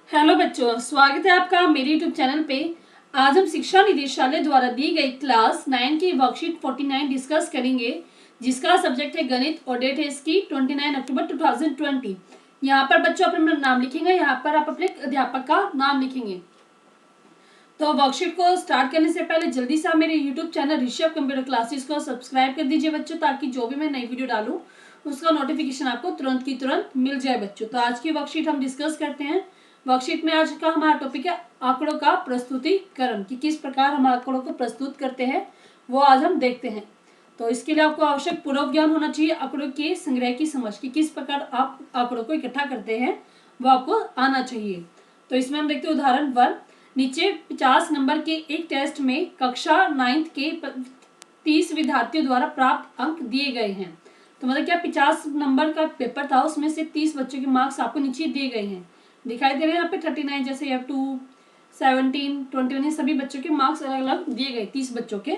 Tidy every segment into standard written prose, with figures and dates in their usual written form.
Hello बच्चों, स्वागत है आपका मेरे यूट्यूब चैनल पे। आज हम शिक्षा निदेशालय द्वारा दी गई क्लास 9 की वर्कशीट 49 डिस्कस करेंगे, जिसका सब्जेक्ट है गणित और डेट है इसकी 29 अक्टूबर 2020। यहाँ पर बच्चों अपना नाम लिखेंगे, यहाँ पर आप अपने अध्यापक का नाम लिखेंगे। तो वर्कशीट को स्टार्ट करने से पहले जल्दी से आप मेरे YouTube channel Rishabh computer classes को सब्सक्राइब कर दीजिए बच्चों, ताकि जो भी मैं नई वीडियो डालूँ उसका नोटिफिकेशन आपको तुरंत की तुरंत मिल जाए बच्चों। तो आज की वर्कशीट हम डिस्कस करते हैं। वर्कशीट में आज का हमारा टॉपिक है आंकड़ों का प्रस्तुतिकरण, कि किस प्रकार हम आंकड़ों को प्रस्तुत करते हैं वो आज हम देखते हैं। तो इसके लिए आपको आवश्यक पूर्व ज्ञान होना चाहिए, आंकड़ों के संग्रह की समझ, कि किस प्रकार आप आंकड़ों को इकट्ठा करते हैं वो आपको आना चाहिए। तो इसमें हम देखते हैं उदाहरण 1। नीचे 50 नंबर के एक टेस्ट में कक्षा 9th के 30 विद्यार्थियों द्वारा प्राप्त अंक दिए गए हैं। तो मतलब क्या 50 नंबर का पेपर था, उसमें से 30 बच्चों के मार्क्स आपको नीचे दिए गए हैं, दिखाई दे रहे हैं यहाँ पे 39, जैसे F2 17 21 सभी बच्चों के मार्क्स अलग अलग दिए गए 30 बच्चों के।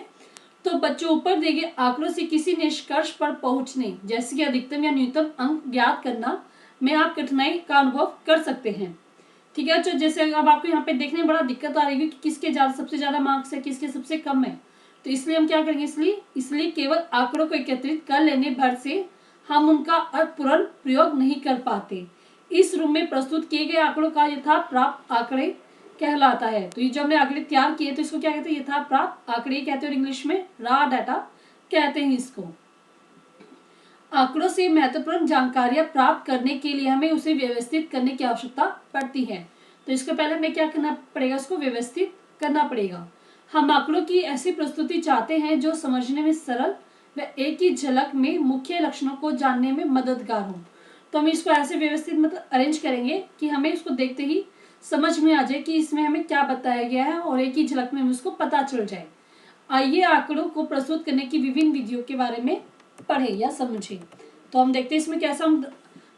तो बच्चों ऊपर दिए गए आंकड़ों से किसी निष्कर्ष पर पहुंचने, जैसे कि अधिकतम या न्यूनतम अंक ज्ञात करना में आप कठिनाई का अनुभव कर सकते हैं। ठीक है, तो जैसे अब आपको यहाँ पे देखने में बड़ा दिक्कत आ रही है कि किसके सबसे ज्यादा मार्क्स है, किसके सबसे कम है। तो इसलिए हम क्या करेंगे, इसलिए केवल आंकड़ों को एकत्रित कर लेने भर से हम उनका अर्थपूर्ण प्रयोग नहीं कर पाते। इस रूप में प्रस्तुत किए गए आंकड़ों का यथा प्राप्त आंकड़े कहलाता है। तो ये जो हमने आंकड़े तैयार किए तो इसको क्या कहते हैं, यथा प्राप्त आंकड़े कहते हैं, और इंग्लिश में रॉ डाटा कहते हैं इसको। आंकड़ों से महत्वपूर्ण जानकारियां प्राप्त करने के लिए हमें उसे व्यवस्थित करने की आवश्यकता पड़ती है। तो इसके पहले हमें क्या करना पड़ेगा, उसको व्यवस्थित करना पड़ेगा। हम आंकड़ों की ऐसी प्रस्तुति चाहते हैं जो समझने में सरल व एक ही झलक में मुख्य लक्षणों को जानने में मददगार हो। तो हम इसको ऐसे व्यवस्थित मतलब अरेंज करेंगे कि हमें उसको देखते ही समझ में आ जाए कि इसमें हमें क्या बताया गया है, और एक ही झलक में हमें उसको पता चल जाए। आइए आंकड़ों को प्रस्तुत करने की विभिन्न विधियों के बारे में पढ़े या समझे। तो हम देखते हैं इसमें कैसा हम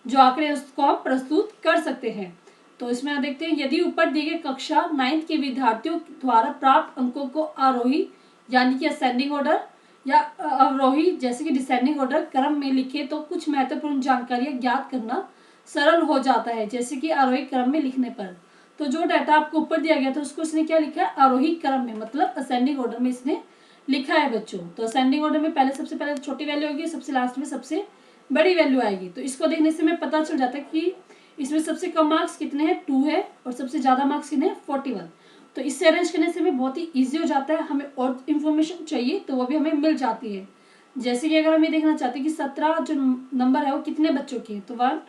जो आंकड़े उसको हम प्रस्तुत कर सकते हैं। तो इसमें हम देखते हैं, यदि ऊपर दिए गए कक्षा 9th के विद्यार्थियों द्वारा प्राप्त अंकों को आरोही यानी कि असेंडिंग ऑर्डर या अवरोही जैसे कि डिसेंडिंग ऑर्डर क्रम में लिखे तो कुछ महत्वपूर्ण जानकारियां ज्ञात करना सरल हो जाता है, जैसे कि आरोही क्रम में लिखने पर। तो जो डाटा आपको ऊपर दिया गया था उसको इसने क्या लिखा है, आरोही क्रम में, मतलब असेंडिंग ऑर्डर में इसने लिखा है बच्चों। तो असेंडिंग ऑर्डर में पहले सबसे पहले छोटी वैल्यू होगी, सबसे लास्ट में सबसे बड़ी वैल्यू आएगी। तो इसको देखने से हमें पता चल जाता है कि इसमें सबसे कम मार्क्स कितने हैं, 2 है, और सबसे ज्यादा मार्क्स कितने हैं, 41। तो इससे अरेंज करने से हमें बहुत ही ईजी हो जाता है। हमें और इन्फॉर्मेशन चाहिए तो वो भी हमें मिल जाती है। जैसे कि अगर हम ये देखना चाहते हैं कि 17 जो नंबर है वो कितने बच्चों के हैं, तो 1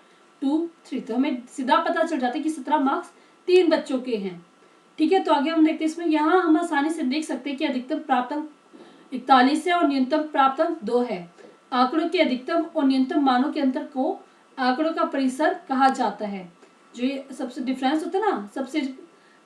2 3, तो हमें सीधा पता चल जाता है कि 17 मार्क्स 3 बच्चों के हैं। ठीक है, तो आगे हम देखते हैं इसमें, यहाँ हम आसानी से देख सकते हैं कि अधिकतम प्राप्त अंक 41 है और न्यूनतम प्राप्त अंक 2 है। आंकड़ों के अधिकतम और न्यूनतम मानों के अंतर को आंकड़ों का परिसर कहा जाता है। जो ये सबसे डिफरेंस होता है ना, सबसे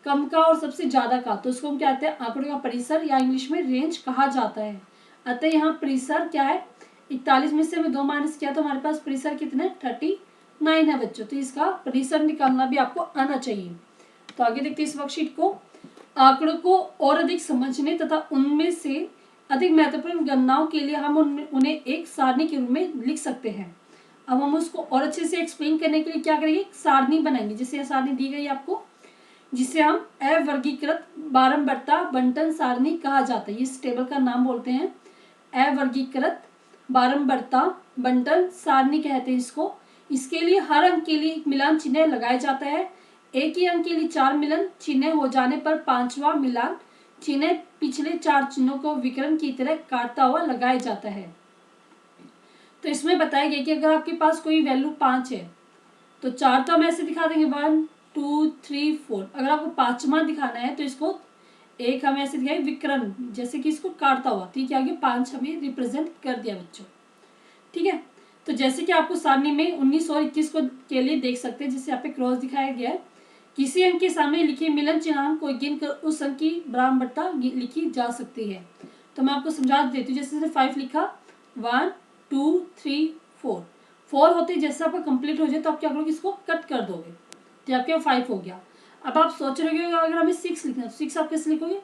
कम का और सबसे ज्यादा का, तो उसको हम क्या कहते हैं, आंकड़ों का परिसर या इंग्लिश में रेंज कहा जाता है। अतः यहाँ परिसर क्या है, 41 में से हमें 2 माइनस किया तो हमारे पास परिसर कितने 39 है बच्चों। तो इसका परिसर निकालना भी आपको आना चाहिए। तो आगे देखते हैं इस वर्कशीट को। आंकड़ों को और अधिक समझने तथा उनमें से अधिक महत्वपूर्ण गणनाओं के लिए हम उन्हें एक सारणी के रूप में लिख सकते हैं। अब हम उसको और अच्छे से एक्सप्लेन करने के लिए क्या करेंगे, एक सारणी बनाएंगे। जैसे सारणी दी गई आपको, जिसे हम अवर्गीकृत बारंबारता बंटन सारणी कहा जाता है। इस टेबल का नाम बोलते हैं अवर्गीकृत बारंबारता बंटन सारणी कहते हैं इसको। इसके लिए हर अंक के लिए एक मिलान चिन्ह लगाया जाता है। एक ही अंक के लिए 4 मिलन चिन्ह हो जाने पर 5वां मिलान चिन्ह पिछले 4 चिन्हों को विकर्ण की तरह काटता हुआ लगाया जाता है। तो इसमें बताया गया कि अगर आपके पास कोई वैल्यू 5 है तो 4 तो हम ऐसे दिखा देंगे 1 2 3 4। अगर आपको 5वां दिखाना है तो इसको एक हम ऐसे दिखाएंगे विकर्ण, जैसे कि इसको काटता हुआ। ठीक है, आगे 5 हमें रिप्रेजेंट कर दिया बच्चों। ठीक है, तो जैसे कि आपको सारणी में 19 और 21 को के लिए देख सकते हैं, जिससे यहाँ पे क्रॉस दिखाया गया है। किसी अंक के सामने लिखे मिलन चिन्हांक को गिनकर उस अंक की बारंबारता लिखी जा सकती है। तो मैं आपको समझा देती हूँ। जैसे 5 लिखा, 1 2 3 4, 4 होते जैसे आपका कंप्लीट हो जाए तो आप क्या करोगे, इसको कट कर दोगे तो आपके 5 हो गया। अब आप सोच रहे हो अगर हमें 6 लिखना है, 6 आप कैसे लिखोगे,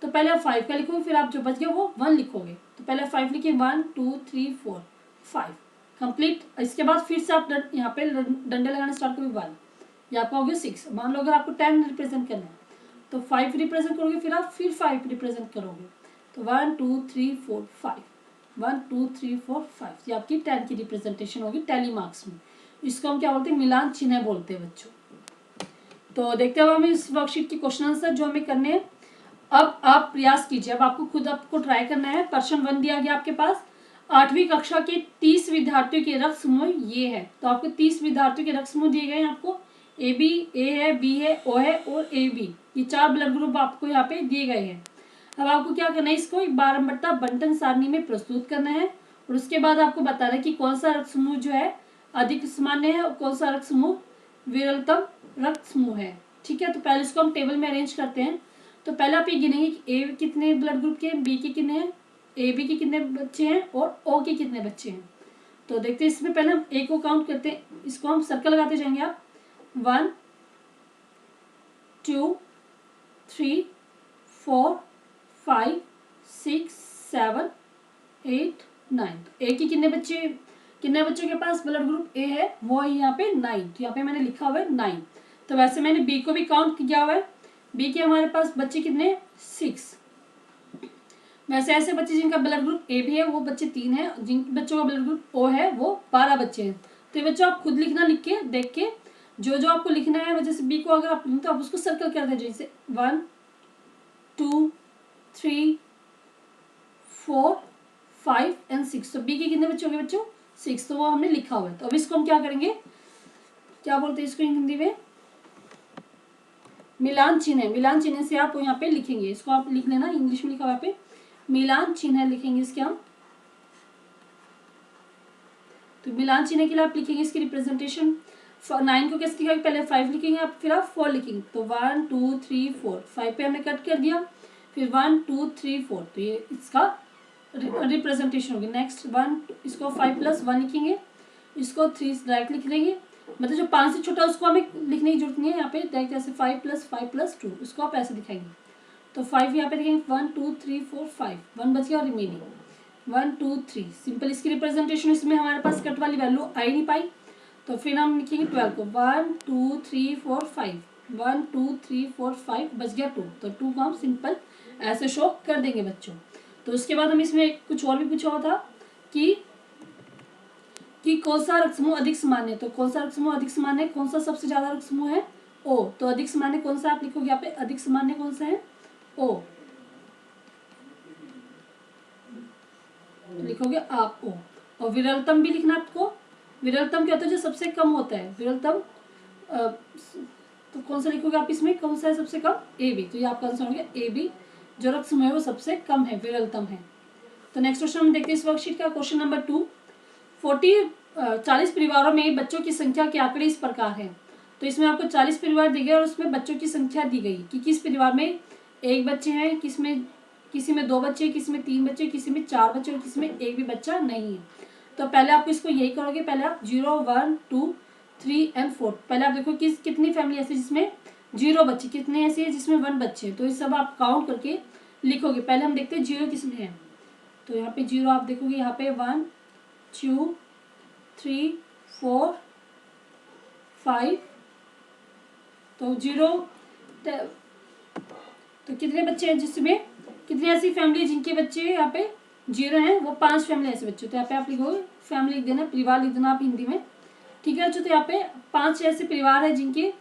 तो पहले आप 5 का लिखोगे, फिर आप जो बच गया वो 1 लिखोगे। तो पहले 5 लिखिए, 1 2 3 4 5 कंप्लीट। इसके बाद फिर से आप यहाँ पे डंडे लगाना स्टार्ट करोगे, 1 ये आपका हो गया 6। मान लो अगर आपको 10 रिप्रेजेंट करना है तो 5 रिप्रेजेंट करोगे, फिर आप फिर 5 रिप्रेजेंट करोगे, तो 1 2 3 4 5, 1 2 3 4 5, ये आपकी 10 की रिप्रेजेंटेशन होगी टैली मार्क्स में। इसको हम क्या बोलते हैं, मिलान चिन्ह बोलते हैं बच्चों। तो देखते हैं हम इस वर्कशीट के क्वेश्चन आंसर जो हमें करने हैं। अब आप प्रयास कीजिए, अब आपको खुद आपको ट्राई करना है। प्रश्न 1 दिया गया आपके पास, 8वीं कक्षा के 30 विद्यार्थियों के रक्त समूह ये है। तो आपको 30 विद्यार्थियों के रक्त समूह दिए गए हैं आपको, ए बी, ए है, बी है, ओ है और ए बी, ये 4 ब्लड ग्रुप आपको यहाँ पे दिए गए हैं। अब आपको क्या करना है, इसको एक बारंबारता बंटन सारणी में प्रस्तुत करना है और उसके बाद आपको बताना है कि कौन सा रक्त समूह जो है अधिक सामान्य है और कौन सा रक्त समूह विरलतम रक्त समूह है। ठीक है, तो पहले इसको हम टेबल में अरेंज करते हैं। तो पहले आप ये गिनेंगे कि ए कितने ब्लड ग्रुप के हैं, बी के कितने हैं, ए बी के कितने बच्चे हैं और ओ के कितने बच्चे हैं। तो देखते हैं, इसमें पहले हम ए को काउंट करते हैं, इसको हम सर्कल लगाते जाएंगे आप, 1 2 3 4 5 6 7 8 9। ए के कितने बच्चों के पास ब्लड ग्रुप ए है, वो है यहाँ पे 9, तो यहाँ पे मैंने लिखा हुआ है 9। तो वैसे मैंने बी को भी काउंट किया हुआ है, बी के हमारे पास बच्चे कितने, 6। वैसे ऐसे बच्चे जिनका ब्लड ग्रुप ए भी है वो बच्चे 3 हैं, जिन बच्चों का ब्लड ग्रुप ओ है वो 12 बच्चे हैं। तो ये बच्चों आप खुद लिखना, लिख के देख के जो जो आपको लिखना है, जैसे बी को अगर आप तो आप उसको सर्कल कर दीजिए, जैसे 1 2 3 4 5 एंड 6। तो बी के कितने बच्चे होंगे बच्चों, 6, तो वो हमने लिखा हुआ है। तो अब इसको हम क्या करेंगे, क्या बोलते हैं इसको हिंदी में, मिलान चिन्ह है। मिलान चिन्ह से आप यहाँ पे लिखेंगे, इसको आप लिख लेना, इंग्लिश में लिखा हुआ पे मिलान चिन्ह लिखेंगे इसके हम। तो मिलान चिन्ह के लिए आप लिखेंगे इसकी रिप्रेजेंटेशन। 9 को कैसे लिखेंगे, पहले 5 लिखेंगे आप, फिर आप 4 लिखेंगे। तो 1 2 3 4, 5 पे हमने कट कर दिया, फिर 1 2 3 4, तो ये इसका रिप्रेजेंटेशन होगी। नेक्स्ट 1, इसको 5 + 1 लिखेंगे, इसको 3 डायरेक्ट लिख लेंगे, मतलब जो 5 से छोटा उसको हमें लिखने की जरूरत नहीं है, यहाँ पे डायरेक्ट ऐसे 5 + 5 + 2, इसको आप ऐसे दिखाएंगे। तो 5 यहाँ पे देखेंगे, 1 2 3 4 5, 1 बच गया और रिमेनिंग 1 2 3। सिंपल इसकी रिप्रेजेंटेशन, इसमें हमारे पास कट वाली वैल्यू आ ही नहीं पाई, तो फिर हम लिखेंगे 12 को, 1 2 3 4 5, 1 2 3 4 5, बच गया 2, तो 2 को हम सिंपल ऐसे शो कर देंगे बच्चों। तो उसके बाद हम इसमें कुछ और भी पूछा हुआ था कि कौन सा रक्त समूह अधिक सामान्य है। तो कौन सा रक्त समूह अधिक सामान्य है, कौन सा सबसे ज्यादा रक्त समूह है, ओ। तो अधिक सामान्य कौन सा आप लिखोगे यहाँ पे, अधिक सामान्य कौन सा है, ओ, लिखोगे आप ओ। और विरलतम भी लिखना आपको, विरलतम क्या होता है, जो सबसे कम होता है विरलतम। तो कौन सा लिखोगे आप इसमें, कौन सा है सबसे कम, ए बी। तो ये आपका आंसर हो गया ए बी, जो रक्त समूह है वो सबसे कम है, विरलतम है। तो नेक्स्ट क्वेश्चन हम देखते हैं इस वर्कशीट का, क्वेश्चन नंबर 2। 40 परिवारों में बच्चों की संख्या के आंकड़े इस प्रकार है। तो इसमें आपको 40 परिवार दिए गए और उसमें बच्चों की संख्या दी गई कि किस परिवार में 1 बच्चे हैं, किसी में 2 बच्चे, किसी में 3 बच्चे, किसी में 4 बच्चे और किसी में एक भी बच्चा नहीं है। तो पहले आपको इसको यही करोगे, पहले आप 0 1 2 3 एंड 4, पहले आप देखो कितनी फैमिली ऐसी जिसमें 0 बच्चे, कितने ऐसी है जिसमें 1 बच्चे, तो ये सब आप काउंट करके लिखोगे। पहले हम देखते हैं 0 किसमें है, तो यहाँ पे 0 आप देखोगे, यहाँ पे 1 2 3 4 5, तो 0, तो कितने बच्चे हैं जिसमें, कितनी ऐसी फैमिली जिनके बच्चे यहाँ पे 0 हैं, वो 5 फैमिली ऐसे बच्चे। तो यहाँ पे आप लिखोगे, फैमिली लिख देना, परिवार लिख देना आप हिंदी में, ठीक है। तो यहाँ पे 5 ऐसे परिवार है जिनके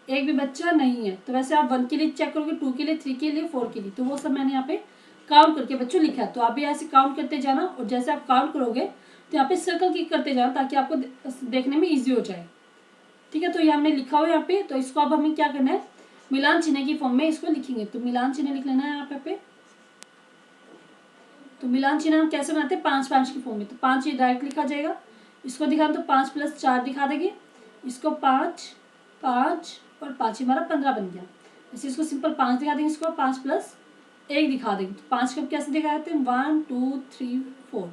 एक भी बच्चा नहीं है। तो वैसे आप 1 के लिए चेक करोगे, 2 के लिए, 3 के लिए, 4 के लिए, तो वो सब मैंने यहाँ पे काउंट करके बच्चों लिखा है। तो आप भी ऐसे काउंट करते जाना और जैसे आप काउंट करोगे तो यहाँ पे सर्कल क्लिक करते जाना ताकि आपको देखने में ईजी हो जाए, ठीक है। तो ये हमने लिखा हुआ है यहाँ पे। तो इसको अब हमें क्या करना है, मिलान चिन्ह की फॉर्म में इसको लिखेंगे। तो मिलान चिन्ह लिख लेना है यहाँ पे। तो मिलान चिन्ह हम कैसे बनाते हैं, 5 5 की फॉर्म में। तो 5 ये डायरेक्ट लिखा जाएगा, इसको दिखाना तो 5 + 4 दिखा देंगे, इसको 5 5 और 5 हमारा 15 बन गया। ऐसे इसको सिंपल 5 दिखा देंगे, इसको 5 + 1 दिखा देंगे। तो 5 को कैसे दिखा देते हैं, 1 2 3 4,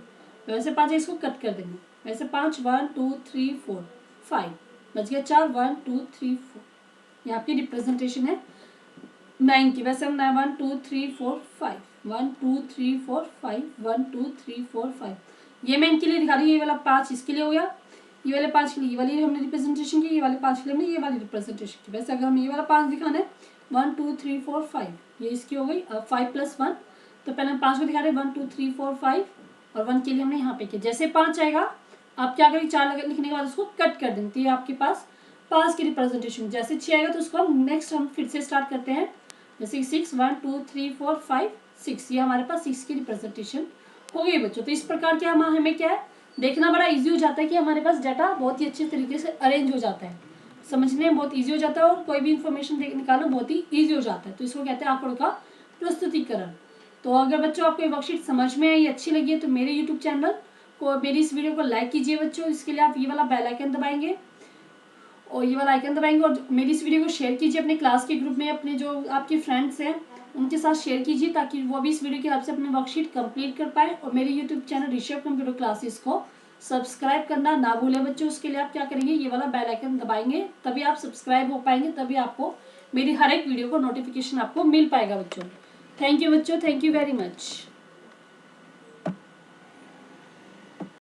वैसे 5 है इसको कट कर देंगे, वैसे 5 1 2 3 4 5, बच गया 4 1 2 3 4, ये आपकी रिप्रेजेंटेशन है 9 की। वैसे हम 1 2 3 4 5 1 2 3 4 5 1 2 3 4 5, ये मैं इनके लिए दिखा रही हूँ, ये वाला 5 इसके लिए हो गया, ये वाले 5 के लिए ये वाली हमने रिप्रेजेंटेशन की, ये वाले 5 के लिए हमने ये वाली रिप्रेजेंटेशन की। वैसे अगर हमें ये वाला 5 दिखाना है 1 2 3 4 5, ये इसकी हो गई। अब 5 + 1, तो पहले हम 5 को दिखा रहे हैं 1 2 3 4 5 और 1 के लिए हमने यहाँ पे किया। जैसे 5 आएगा आप क्या करेंगे, 4 लिखने के बाद उसको कट कर देंगे, तो ये आपके पास 5 की रिप्रेजेंटेशन। जैसे 6 आएगा तो उसको हम नेक्स्ट हम फिर से स्टार्ट करते हैं। जैसे 6 1 2 3 4 5 6, ये हमारे पास 6 की रिप्रेजेंटेशन हो गई बच्चों। तो इस प्रकार के हमें क्या है देखना बड़ा इजी हो जाता है कि हमारे पास डाटा बहुत ही अच्छे तरीके से अरेंज हो जाता है, समझने में बहुत इजी हो जाता है और कोई भी इंफॉर्मेशन निकालना बहुत ही इजी हो जाता है। तो इसको कहते हैं आंकड़ों का प्रस्तुतिकरण। तो अगर बच्चों आपको ये वर्कशीट समझ में आई, अच्छी लगी है, तो मेरे यूट्यूब चैनल को, मेरी इस वीडियो को लाइक कीजिए बच्चों। इसके लिए आप ये वाला बेल आइकन दबाएंगे और ये वाला आइकन दबाएंगे और मेरी इस वीडियो को शेयर कीजिए अपने क्लास के ग्रुप में, अपने जो आपके फ्रेंड्स हैं उनके साथ शेयर कीजिए ताकि वो भी इस वीडियो के हेल्प से अपनी वर्कशीट कंप्लीट कर पाए। और मेरे YouTube channel Rishabh computer classes को सब्सक्राइब करना ना भूलें बच्चों। उसके लिए आप क्या करेंगे, ये वाला बेल आइकन दबाएंगे, तभी आप सब्सक्राइब हो पाएंगे, तभी आपको मेरी हर एक वीडियो को नोटिफिकेशन आपको मिल पाएगा बच्चों। थैंक यू बच्चों, थैंक यू वेरी मच।